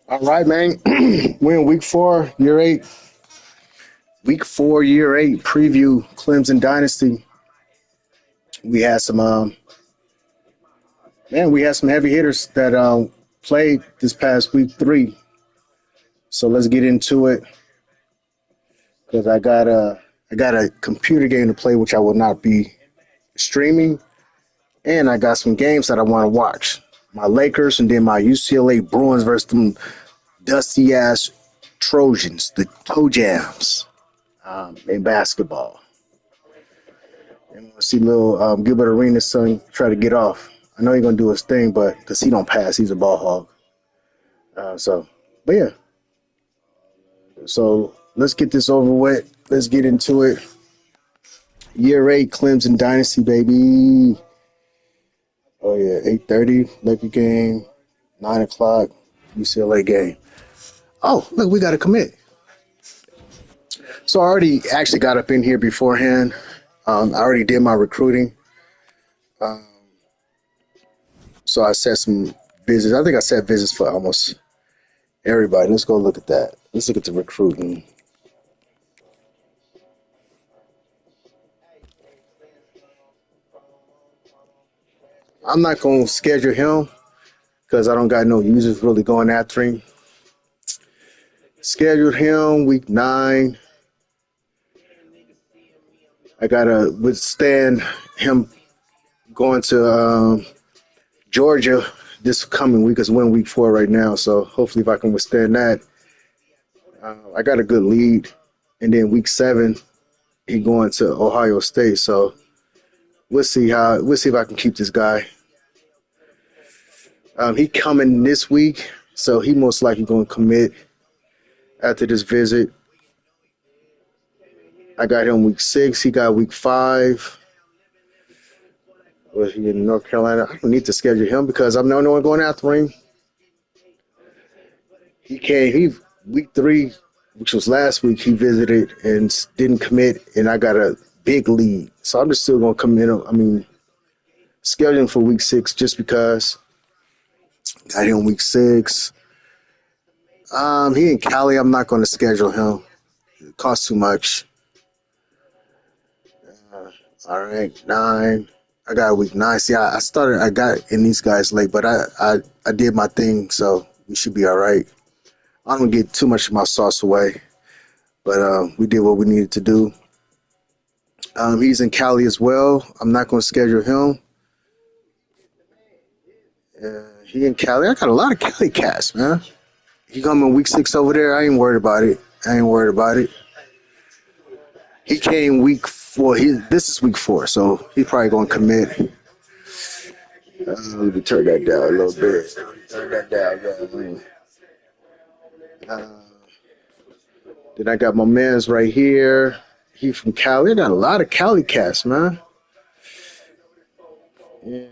All right, man. We're in week 4, year 8. Week 4, year 8 preview Clemson Dynasty. We had some we had some heavy hitters that played this past week 3. So let's get into it because I got a computer game to play which I will not be streaming, and I got some games that I want to watch. My Lakers and then my UCLA Bruins versus them dusty ass Trojans, the Toe Jams, in basketball. And we'll see little Gilbert Arenas' son try to get off. I know he's gonna do his thing, but because he don't pass, he's a ball hog. But yeah. So let's get this over with. Let's get into it. Year 8, Clemson Dynasty, baby. Oh yeah, 8:30 Laker game, 9 o'clock UCLA game. Oh look, we got to commit. So I already actually got up in here beforehand. I already did my recruiting. Um, so I set some visits. I think I set visits for almost everybody. Let's go look at that. Let's look at the recruiting. I'm not going to schedule him because I don't got no users really going after him. Scheduled him week 9. I got to withstand him going to Georgia this coming week is week 4 right now. So hopefully if I can withstand that, I got a good lead. And then week 7, he going to Ohio State. So we'll see if I can keep this guy. He coming this week, so he most likely going to commit after this visit. I got him week 6. He got week 5. Was he in North Carolina? I don't need to schedule him because I'm the only one going after him. He week 3, which was last week, he visited and didn't commit, and I got a big lead. So I'm just still going to come in. Scheduling for week 6 just because. Got him week 6. He in Cali. I'm not going to schedule him. It costs too much. All right, 9. I got week 9. See, I got in these guys late, but I did my thing, so we should be all right. I don't get too much of my sauce away, but we did what we needed to do. He's in Cali as well. I'm not going to schedule him. He in Cali. I got a lot of Cali cats, man. He coming week 6 over there. I ain't worried about it. He came week 4. This is week 4, so he's probably going to commit. Let me turn that down a little bit. Turn that down, then I got my man's right here. He from Cali. I got a lot of Cali cats, man. Yeah,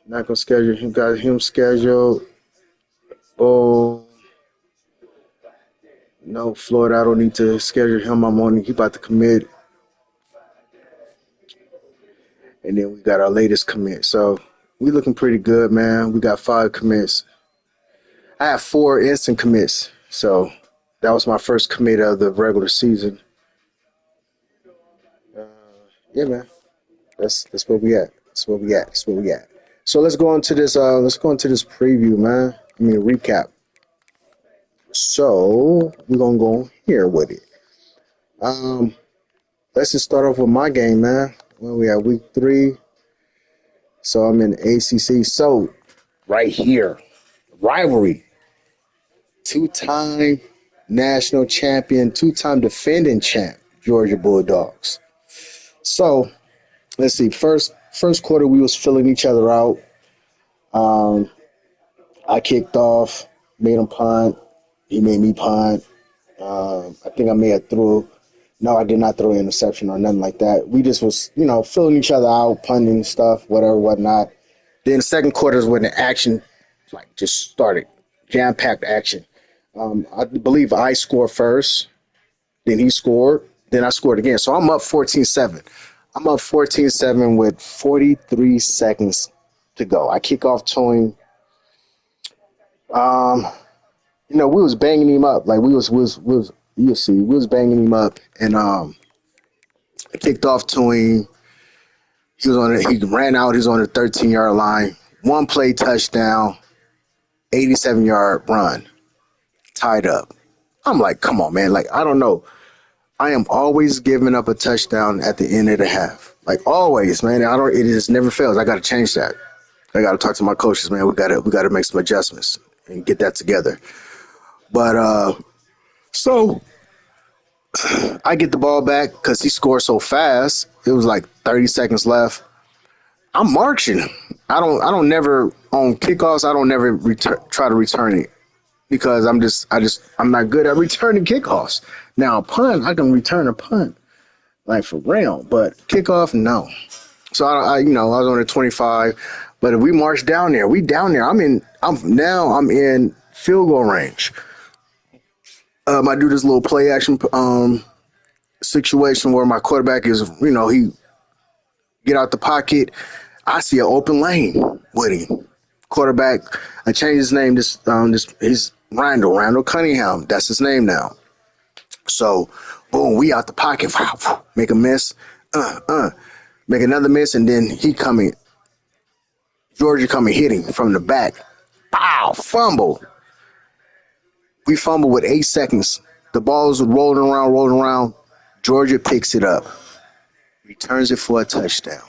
not gonna schedule him. Got him scheduled. Oh no, Florida. I don't need to schedule him. He about to commit. And then we got our latest commit. So we looking pretty good, man. We got 5 commits. I have 4 instant commits. So that was my first commit of the regular season. Yeah, man. That's where we at. That's where we at. So let's go into this. Preview, man. Recap. So we're gonna go here with it. Let's just start off with my game, man. Well, we have week 3. So I'm in ACC. So right here, rivalry. 2-time national champion, 2-time defending champ, Georgia Bulldogs. So let's see. First quarter, we was filling each other out. I kicked off, made him punt. He made me punt. I think I may have threw. No, I did not throw an interception or nothing like that. We just was, filling each other out, punting stuff, whatever, whatnot. Then the second quarter is when the action, just started, jam-packed action. I believe I scored first. Then he scored. Then I scored again. So I'm up 14-7. I'm up 14-7 with 43 seconds to go. I kick off towing. Um, we was banging him up. Like we was you'll see, we was banging him up and kicked off to him. He ran out, he was on the 13-yard line. One play touchdown, 87-yard run, tied up. I'm like, come on, man. Like, I don't know. I am always giving up a touchdown at the end of the half. Like always, man. It just never fails. I gotta change that. I gotta talk to my coaches, man. We gotta make some adjustments and get that together. But so I get the ball back because he scored so fast. It was like 30 seconds left. I'm marching. I don't never on kickoffs. I don't never try to return it because I'm not good at returning kickoffs. Now a punt, I can return a punt like for real, but kickoff, no. So I was on the 25, but if we march down there, we down there. I'm in field goal range. I do this little play action situation where my quarterback is, he get out the pocket. I see an open lane with him. Quarterback, I changed his name. He's Randall Cunningham. That's his name now. So, boom, we out the pocket. Make a miss. Make another miss, and then Georgia coming hitting from the back. Pow, fumble. We fumble with 8 seconds. The ball's rolling around. Georgia picks it up, returns it for a touchdown.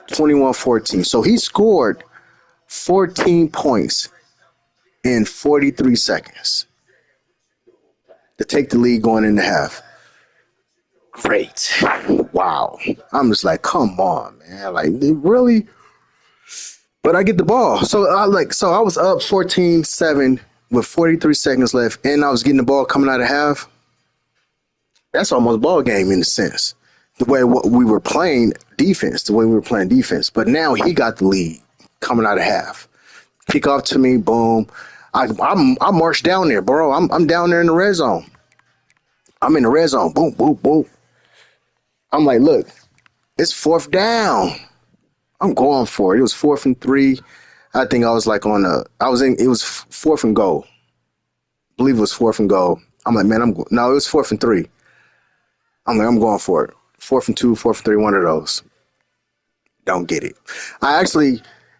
21-14. So he scored 14 points in 43 seconds to take the lead going into half. Great. Wow. I'm just like, come on, man. Like, really? But I get the ball. So I was up 14-7 with 43 seconds left, and I was getting the ball coming out of half. That's almost ball game in a sense. The way we were playing defense. But now he got the lead coming out of half. Kick off to me, boom. I marched down there, bro. I'm down there in the red zone. I'm in the red zone. Boom, boom, boom. I'm like, look, it's fourth down. I'm going for it. It was 4th and 3. I think I was like it was 4th and goal. I believe it was 4th and goal. I'm like, man, no, it was 4th and 3. I'm like, I'm going for it. 4th and 2, 4th and 3, one of those. Don't get it.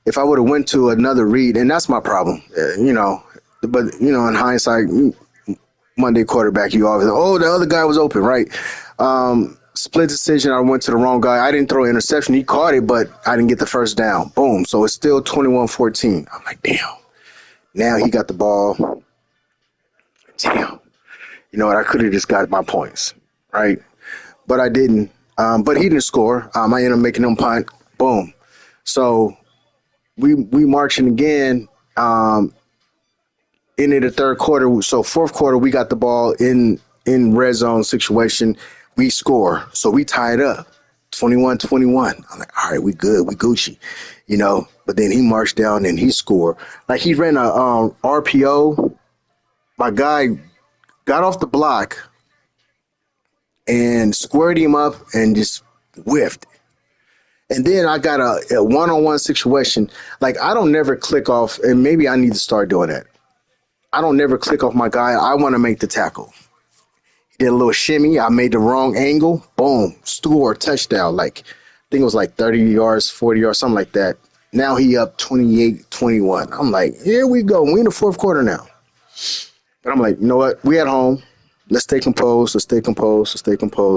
If I would have went to another read, and that's my problem, but in hindsight, Monday quarterback, you always, the other guy was open, right? Split decision. I went to the wrong guy. I didn't throw an interception. He caught it, but I didn't get the first down. Boom. So it's still 21-14. I'm like, damn. Now he got the ball. Damn. You know what? I could have just got my points, right? But I didn't. But he didn't score. I ended up making him punt. Boom. So we marching again. Into the third quarter. So fourth quarter, we got the ball in red zone situation. We score. So we tied up 21-21. I'm like, all right, we good. We Gucci, But then he marched down and he scored. Like he ran a RPO. My guy got off the block and squared him up and just whiffed. And then I got a one-on-one situation. Like I don't never click off, and maybe I need to start doing that. I don't never click off my guy. I want to make the tackle. He did a little shimmy. I made the wrong angle. Boom. Score. Touchdown. Like, I think it was like 30 yards, 40 yards, something like that. Now he up 28-21. I'm like, here we go. We in the fourth quarter now. But I'm like, you know what? We at home. Let's stay composed.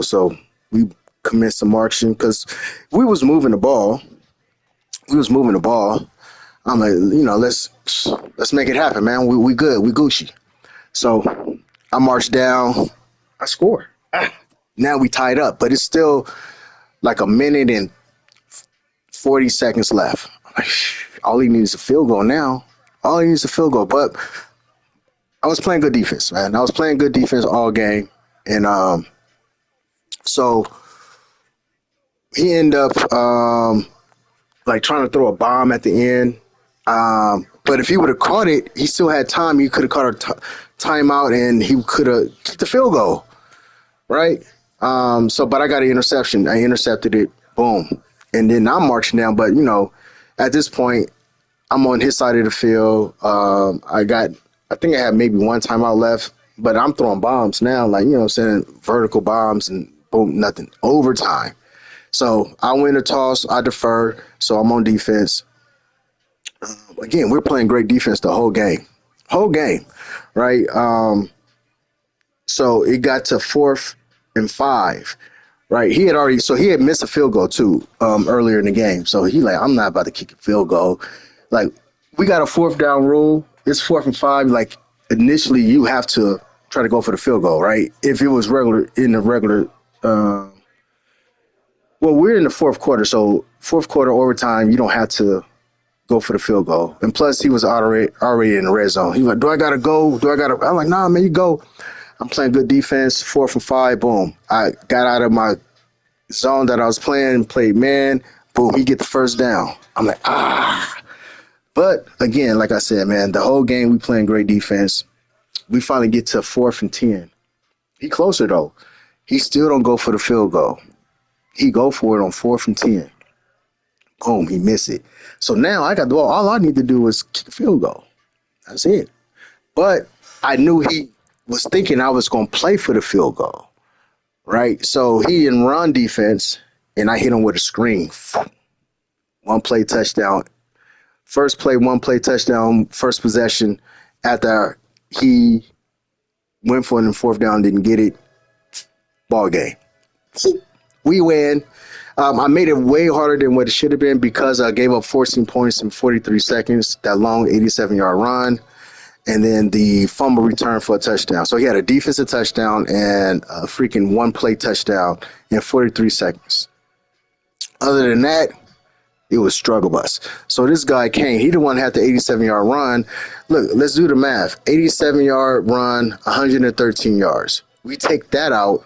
So we commenced the marching because we was moving the ball. I'm like, let's make it happen, man. We good. We Gucci. So I marched down. I score. Now we tied up, but it's still like a minute and 40 seconds left. Like, all he needs is a field goal now. But I was playing good defense, man. I was playing good defense all game. And so he ended up like trying to throw a bomb at the end. But if he would have caught it, he still had time. He could have caught a timeout and he could have kicked the field goal, right? But I got an interception. I intercepted it. Boom. And then I'm marching down. But, at this point, I'm on his side of the field. I think I had maybe one timeout left, but I'm throwing bombs now, like, you know what I'm saying, vertical bombs and boom, nothing. Overtime. So I win the toss, I defer, so I'm on defense. Again, we're playing great defense the whole game, right? So it got to 4th and 5, right? He had missed a field goal too earlier in the game. So he like, I'm not about to kick a field goal. Like, we got a 4th down rule. It's 4th and 5. Like, initially you have to try to go for the field goal, right? If it was regular, well, we're in the fourth quarter, so fourth quarter overtime, you don't have to go for the field goal. And plus, he was already in the red zone. He was like, do I got to go? I'm like, nah, man, you go. I'm playing good defense, 4th and 5, boom. I got out of my zone that I was playing, played man, boom, he get the first down. I'm like, ah. But again, like I said, man, the whole game we playing great defense. We finally get to 4th and 10. He closer though. He still don't go for the field goal. He go for it on 4th and 10. Boom, he miss it. So now all I need to do is kick a field goal. That's it. But I knew he was thinking I was going to play for the field goal, right? So he in run defense, and I hit him with a screen. One play touchdown. First play, one play touchdown, first possession. After he went for it in 4th down, didn't get it. Ball game. We win. I made it way harder than what it should have been because I gave up 14 points in 43 seconds, that long 87-yard run, and then the fumble return for a touchdown. So he had a defensive touchdown and a freaking one-play touchdown in 43 seconds. Other than that, it was struggle bus. So this guy came. He the one had the 87-yard run. Look, let's do the math. 87-yard run, 113 yards. We take that out.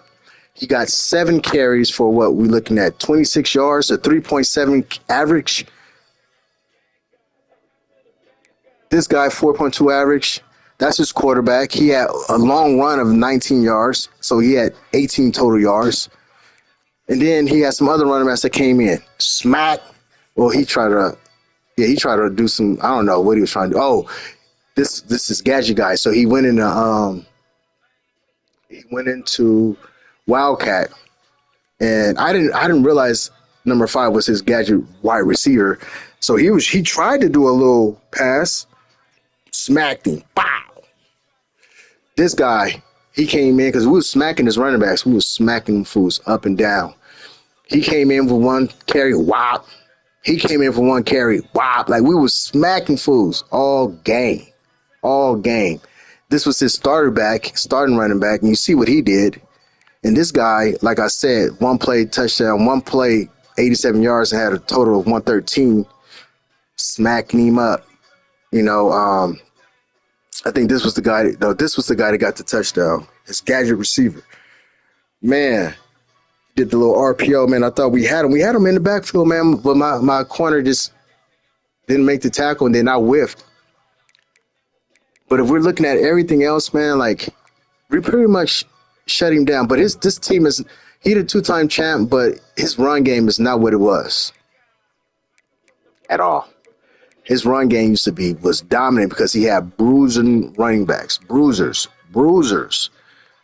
He got 7 carries for what we're looking at, 26 yards, a 3.7 average. This guy, 4.2 average. That's his quarterback. He had a long run of 19 yards, so he had 18 total yards. And then he had some other running backs that came in. Smack. Well, he tried to do some, I don't know what he was trying to do. Oh, this is Gadget guy. So he went into Wildcat, and I didn't realize number 5 was his Gadget wide receiver. So he tried to do a little pass, smacked him. Wow. This guy, he came in because we was smacking his running backs. We was smacking them fools up and down. He came in for one carry, whop. He came in for one carry, whop. Like, we was smacking fools all game. This was his starting running back, and you see what he did. And this guy, like I said, one play touchdown, one play 87 yards, and had a total of 113, smacking him up. I think this was the guy. No, this was the guy that got the touchdown. His Gadget receiver. Man, did the little RPO, man. I thought we had him. We had him in the backfield, man, but my corner just didn't make the tackle, and then I whiffed. But if we're looking at everything else, man, like, we pretty much shut him down. But this team is, he the 2-time champ, but his run game is not what it was at all. His run game was dominant because he had bruising running backs, bruisers,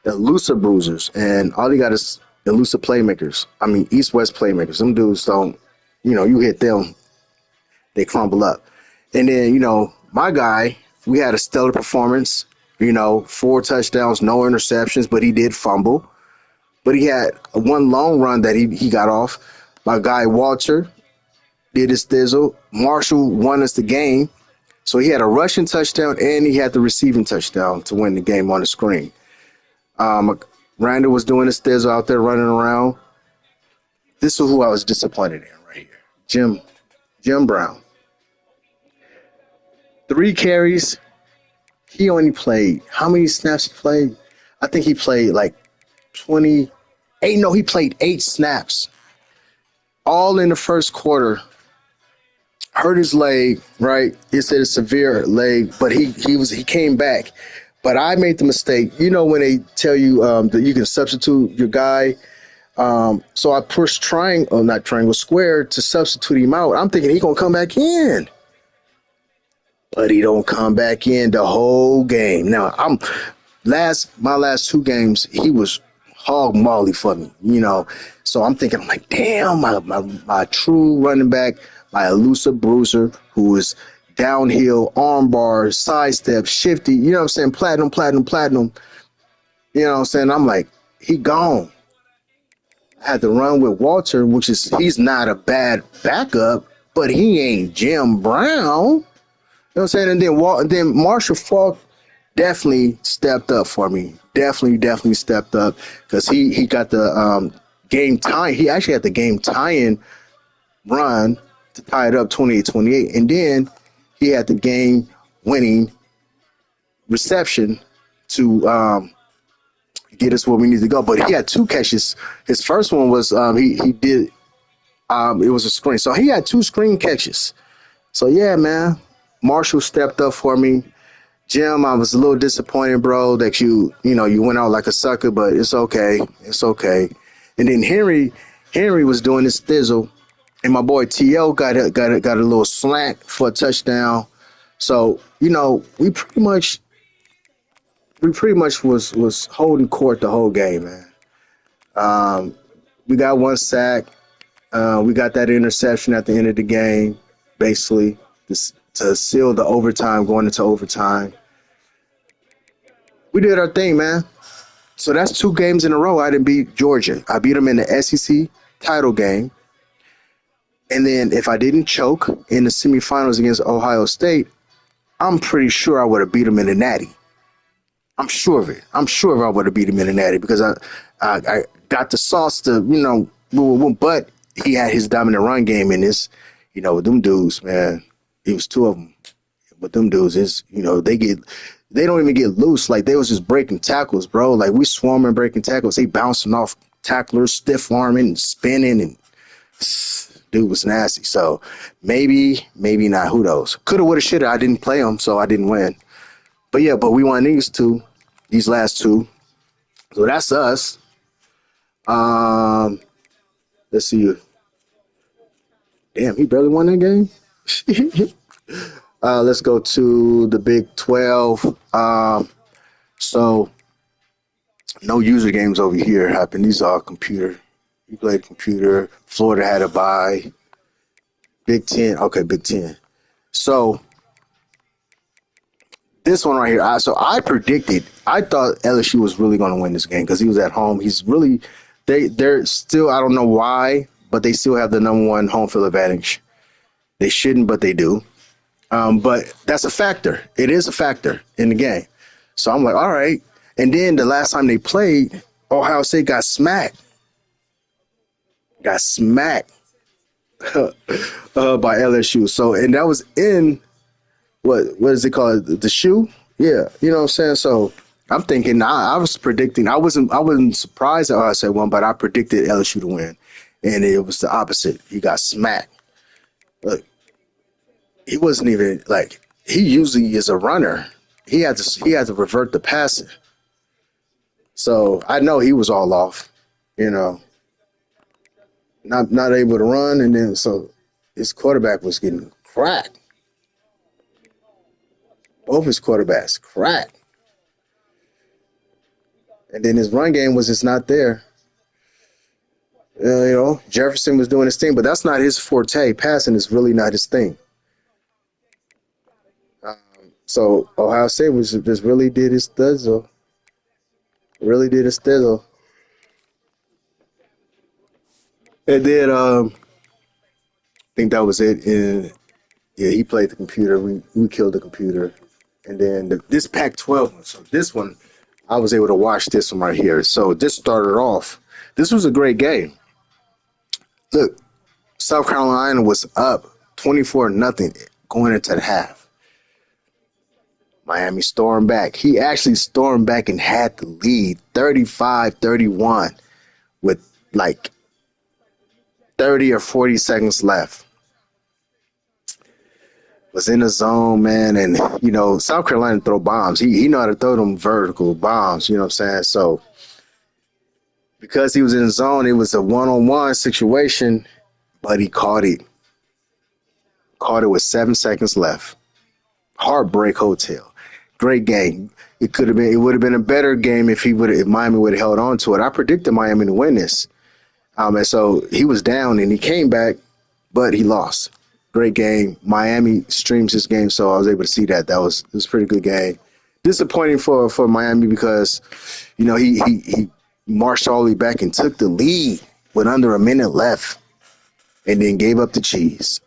elusive bruisers, and all he got is elusive playmakers. I mean, east-west playmakers. Them dudes don't, you hit them, they crumble up. And then, my guy, we had a stellar performance, 4 touchdowns, no interceptions, but he did fumble. But he had one long run that he got off. My guy, Walter, did his thizzle. Marshall won us the game. So he had a rushing touchdown and he had the receiving touchdown to win the game on the screen. Randall was doing his thizzle out there running around. This is who I was disappointed in right here. Jim Brown. 3 carries. He only played, how many snaps he played? I think he played like 28. No, he played 8 snaps. All in the first quarter. Hurt his leg, right? He said a severe leg, but he came back. But I made the mistake. When they tell you that you can substitute your guy. So I pushed square to substitute him out. I'm thinking he's going to come back in. but he don't come back in the whole game. Now my last two games, he was hog molly for me, you know. So I'm like, damn, my true running back, my elusive bruiser, who is downhill, arm bars, sidestep, shifty, you know what I'm saying, platinum, platinum, platinum. You know what I'm saying? I'm like, he gone. I had to run with Walter, he's not a bad backup, but he ain't Jim Brown. You know what I'm saying? And then Marshall Falk definitely stepped up for me. Definitely stepped up because he got the game tie. He actually had the game tying run to tie it up 28-28. And then he had the game winning reception to get us where we need to go. But he had two catches. His first one was he did it was a screen. So he had two screen catches. So yeah, man. Marshall stepped up for me. Jim, I was a little disappointed, bro, that you went out like a sucker, but it's okay. It's okay. And then Henry was doing his thizzle, and my boy TL got a little slant for a touchdown. So, we pretty much was holding court the whole game, man. We got one sack. We got that interception at the end of the game, basically, to seal the overtime, going into overtime. We did our thing, man. So that's two games in a row I didn't beat Georgia. I beat them in the SEC title game. And then if I didn't choke in the semifinals against Ohio State, I'm pretty sure I would have beat them in the Natty. I'm sure of it. I'm sure I would have beat him in the Natty because I got the sauce to, but he had his dominant run game in this, with them dudes, man. It was two of them. But them dudes they don't even get loose. Like they was just breaking tackles, bro. Like we swarming breaking tackles. They bouncing off tacklers, stiff arming and spinning, and dude was nasty. So maybe not. Who knows? Coulda, woulda, shoulda. I didn't play them, so I didn't win. But yeah, we won these last two. So that's us. Let's see. Damn, he barely won that game. Let's go to the Big 12. So no user games over here happen. These are computer. You played computer. Florida had a bye. Big 10. Okay, Big 10. So this one right here. I thought LSU was really going to win this game because he was at home. They're still, I don't know why, but they still have the number one home field advantage. They shouldn't, but they do. But that's a factor. It is a factor in the game. So I'm like, all right. And then the last time they played, Ohio State got smacked. Got smacked by LSU. So, and that was in what is it called? The shoe? Yeah. You know what I'm saying? So I'm thinking, I was predicting, I wasn't surprised that Ohio State won, but I predicted LSU to win. And it was the opposite. He got smacked. Look, he wasn't even he usually is a runner. He had to revert the passing. So I know he was all off, not able to run, and then so his quarterback was getting cracked. Both his quarterbacks cracked. And then his run game was just not there. Jefferson was doing his thing, but that's not his forte. Passing is really not his thing. So Ohio State just really did his thizzle. Really did his thizzle. And then I think that was it. And yeah, he played the computer. We killed the computer. And then this Pac-12 one. So this one, I was able to watch this one right here. So this started off. This was a great game. Look, South Carolina was up 24-0 going into the half. Miami stormed back. He actually stormed back and had the lead 35-31 with 30 or 40 seconds left. Was in the zone, man, and South Carolina throw bombs. He know how to throw them vertical bombs, you know what I'm saying? So because he was in the zone, it was a one-on-one situation, but he caught it. Caught it with 7 seconds left. Heartbreak Hotel. Great game. It would have been a better game if Miami would have held on to it. I predicted Miami to win this. And so he was down and he came back, but he lost. Great game. Miami streams this game, so I was able to see that. It was a pretty good game. Disappointing for Miami because, he marched all the way back and took the lead with under a minute left and then gave up the cheese.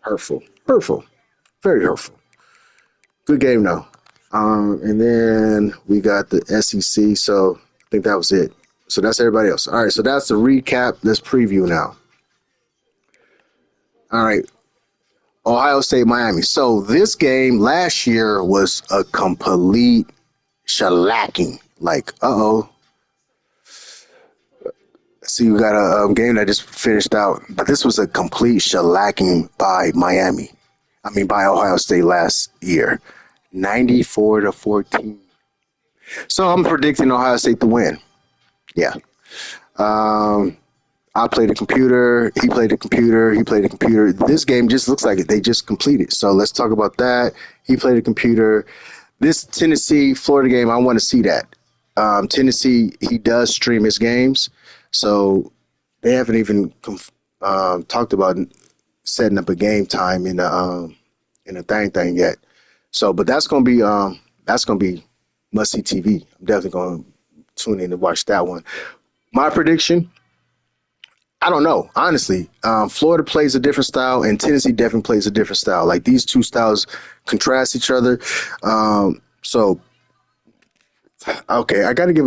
Hurtful. Hurtful. Very hurtful. Good game though. And then we got the SEC, so I think that was it. So that's everybody else. All right, so that's the recap. Let's preview now. All right, Ohio State, Miami. So this game last year was a complete shellacking. Like, See, we got a game that just finished out, but this was a complete shellacking by Miami. I mean, by Ohio State last year, 94-14. So I'm predicting Ohio State to win. Yeah. I played the computer. He played the computer. He played the computer. This game just looks like they just completed. So let's talk about that. He played the computer. This Tennessee Florida game, I want to see that. Tennessee, he does stream his games, so they haven't even talked about setting up a game time in the thing yet. So, but that's gonna be must see TV. I'm definitely gonna tune in to watch that one. My prediction. I don't know, honestly. Florida plays a different style, and Tennessee definitely plays a different style. Like these two styles contrast each other. So, okay, I got to give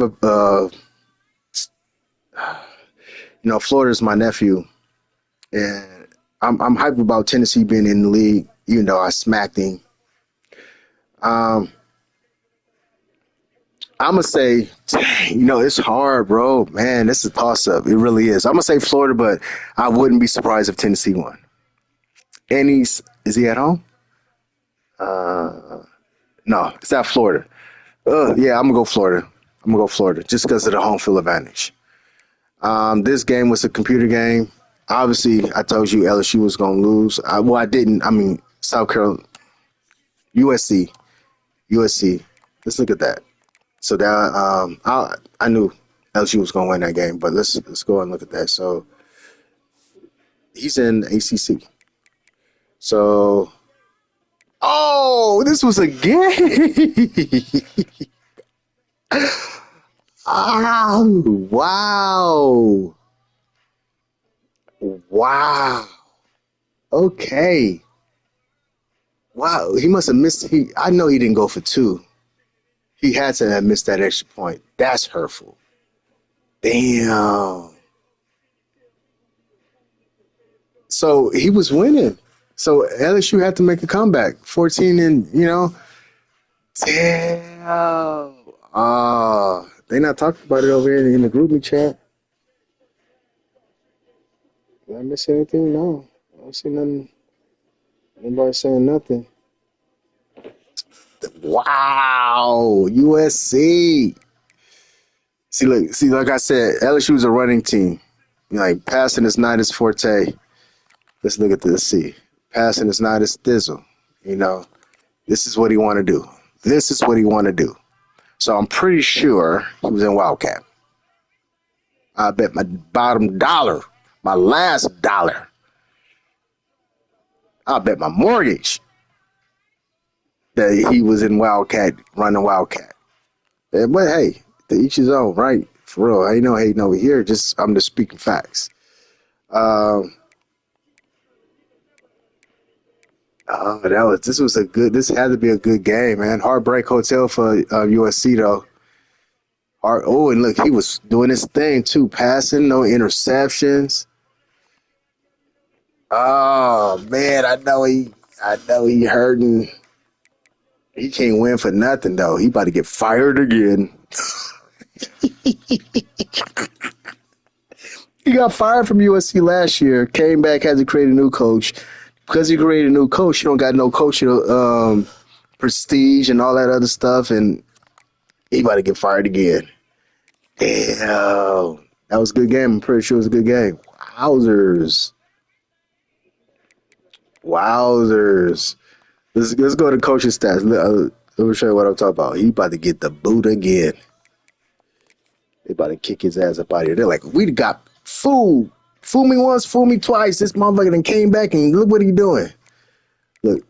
Florida's my nephew, and I'm hyped about Tennessee being in the league. Even though I smacked him. I'm gonna say, it's hard, bro. Man, this is a toss up. It really is. I'm gonna say Florida, but I wouldn't be surprised if Tennessee won. And is he at home? No, it's at Florida. Yeah, I'm gonna go Florida. I'm gonna go Florida just because of the home field advantage. This game was a computer game. Obviously, I told you LSU was gonna lose. I didn't. I mean, South Carolina, USC, USC. Let's look at that. So that I knew LSU was gonna win that game, but let's go and look at that. So he's in ACC. So this was a game. Oh, wow. Wow. Okay. Wow. He must have missed. I know he didn't go for two. He had to have missed that extra point. That's hurtful. Damn. So he was winning. So LSU had to make a comeback. 14 and, damn. They not talking about it over here in the group chat. Did I miss anything? No. I don't see nothing. Nobody saying nothing. Wow. USC. See, like I said, LSU is a running team. Like, passing is not his forte. Let's look at this. See, passing is not his thizzle. This is what he want to do. This is what he want to do. So I'm pretty sure he was in Wildcat. I bet my bottom dollar, my last dollar. I bet my mortgage that he was in Wildcat, running Wildcat. But hey, to each his own, right? For real, I ain't no hating over here. I'm just speaking facts. This had to be a good game, man. Heartbreak Hotel for USC though. And look, he was doing his thing too, passing, no interceptions. Oh man, I know he hurting. He can't win for nothing though. He about to get fired again. He got fired from USC last year, came back, had to create a new coach. Because he created a new coach, you don't got no coaching prestige and all that other stuff, and he about to get fired again. Damn. That was a good game. I'm pretty sure it was a good game. Wowzers. Let's go to coaching stats. Let me show you what I'm talking about. He about to get the boot again. They about to kick his ass up out of here. They're like, we got fooled. Fool me once, fool me twice. This motherfucker then came back and look what he doing. Look.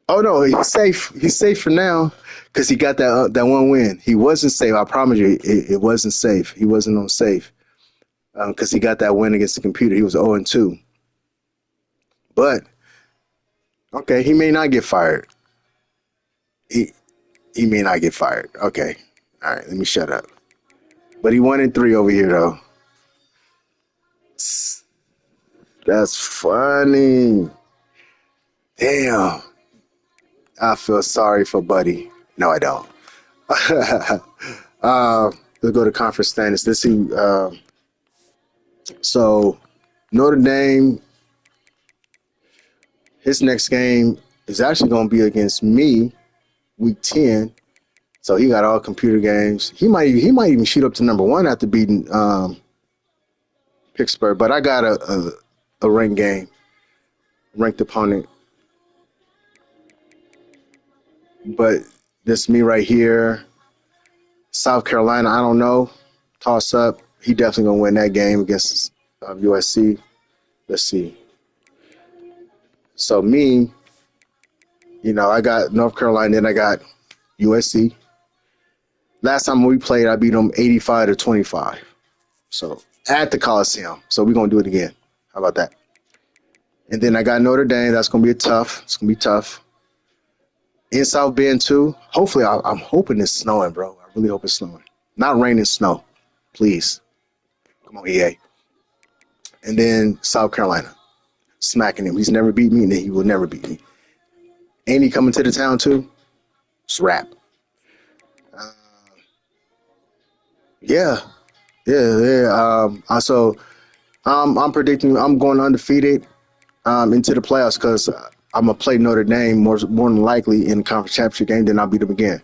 Oh no, he's safe. He's safe for now because he got that one win. He wasn't safe. I promise you, it wasn't safe. He wasn't on safe because he got that win against the computer. He was 0-2. But okay, he may not get fired. He he may not get fired. Okay, all right. Let me shut up. But he 1-3 over here though. That's funny. Damn. I feel sorry for Buddy. No, I don't. Let's go to conference standings. Let's see. So Notre Dame, his next game is actually going to be against me, week 10. So he got all computer games. He might even shoot up to number one after beating Pittsburgh. But I got a ranked game, ranked opponent. But this me right here, South Carolina. I don't know. Toss up. He definitely gonna win that game against USC. Let's see. So me, I got North Carolina, then I got USC. Last time we played, I beat them 85-25. So at the Coliseum. So we're gonna do it again. How about that? And then I got Notre Dame. That's gonna be tough. It's gonna be tough. In South Bend too. Hopefully, I'm hoping it's snowing, bro. I really hope it's snowing. Not rain and snow, please. Come on, EA. And then South Carolina, smacking him. He's never beat me, and he will never beat me. Ain't he coming to the town too? It's rap. Uh, yeah, yeah. Also, I'm predicting I'm going undefeated into the playoffs because I'm gonna play Notre Dame more than likely in the conference championship game. Then I'll beat them again.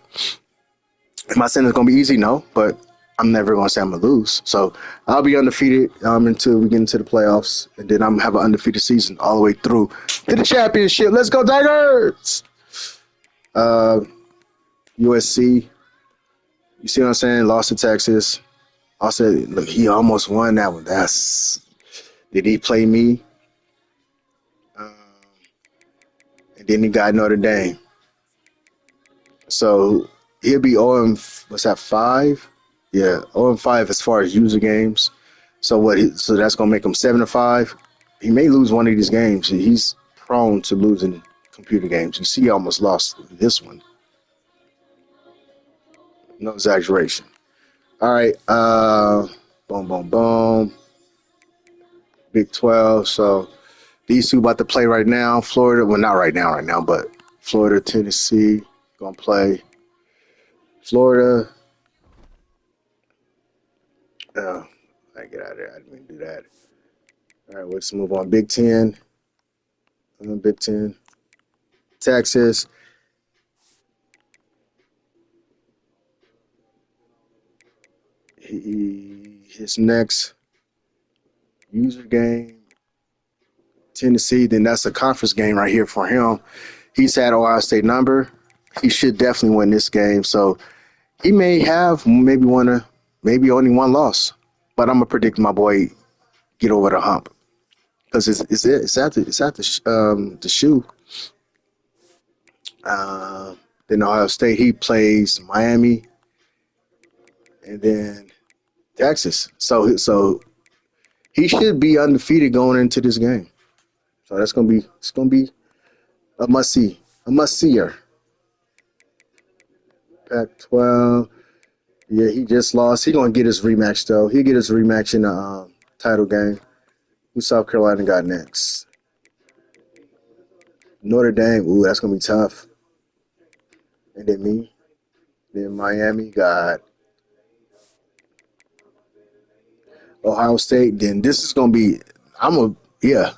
Am I saying it's gonna be easy? No, but I'm never gonna say I'm gonna lose. So I'll be undefeated until we get into the playoffs, and then I'm gonna have an undefeated season all the way through to the championship. Let's go Tigers! USC, you see what I'm saying? Lost to Texas. I said, look, he almost won that one. Did he play me? Um, and then he got Notre Dame. So he'll be 0 and what's that, 5? Yeah, 0-5 as far as user games. So that's gonna make him 7-5. He may lose one of these games. He's prone to losing computer games. You see, he almost lost this one. No exaggeration. All right. Boom, boom, boom. Big 12. So these two about to play right now. Florida, well, not right now, but Florida, Tennessee gonna play. Florida. I get out of there. I didn't mean to do that. All right, let's move on. Big 10. Big 10. Texas. His next user game, Tennessee. Then that's a conference game right here for him. He's had Ohio State number. He should definitely win this game. So he may have maybe only one loss. But I'm gonna predict my boy get over the hump because it's at the shoe. Then Ohio State, he plays Miami, and then Texas. So he should be undefeated going into this game. So it's gonna be a must see, a must seer. Pac-12. Yeah, he just lost. He gonna get his rematch though. He'll get his rematch in the title game. Who South Carolina got next? Notre Dame. Ooh, that's gonna be tough. And then me. Then Miami got Ohio State. Then this is gonna be. Yeah.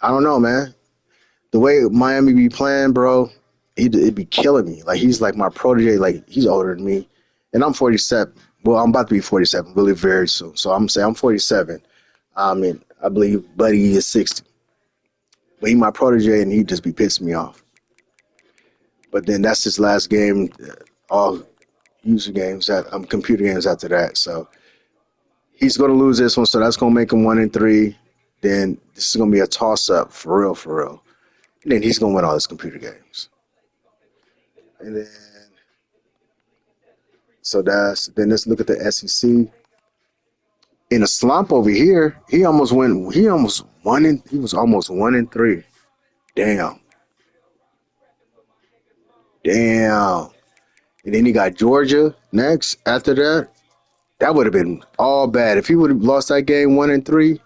I don't know, man. The way Miami be playing, bro, it'd be killing me. Like he's like my protege. Like he's older than me, and I'm 47. Well, I'm about to be 47 really very soon. So I'm saying I'm 47. I believe Buddy is 60. But he my protege, and he just be pissing me off. But then that's his last game. All user games that computer games after that. So he's gonna lose this one. So that's gonna make him 1-3. Then this is gonna be a toss up for real, for real. And then he's gonna win all his computer games. And then so that's then let's look at the SEC. In a slump over here, he almost went. He almost won. He was almost 1-3. Damn, damn. And then he got Georgia next. After that, that would have been all bad if he would have lost that game 1-3.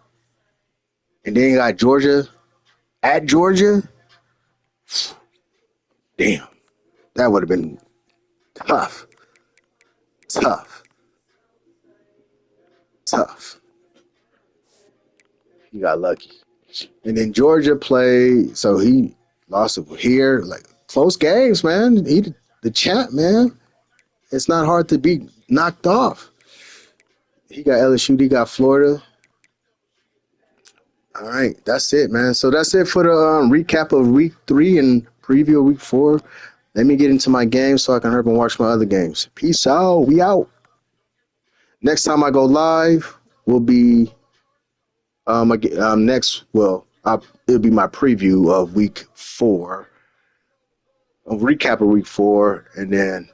And then he got Georgia at Georgia. Damn, that would have been tough, tough, tough. He got lucky. And then Georgia played, so he lost it here. Like close games, man. He the champ, man. It's not hard to be knocked off. He got LSU, he got Florida. All right, that's it, man. So that's it for the recap of week 3 and preview of week 4. Let me get into my game so I can hurry and watch my other games. Peace out. We out. Next time I go live will be next. Well, it'll be my preview of week 4. A recap of week 4, and then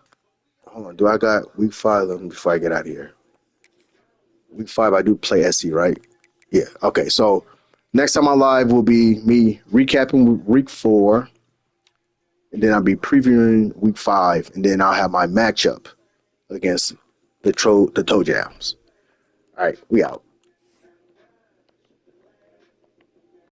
hold on. Do I got week 5 before I get out of here? Week 5, I do play SC, right? Yeah. Okay. So next time I'm live will be me recapping week 4, and then I'll be previewing week 5, and then I'll have my matchup against the Toe Jams. All right, we out.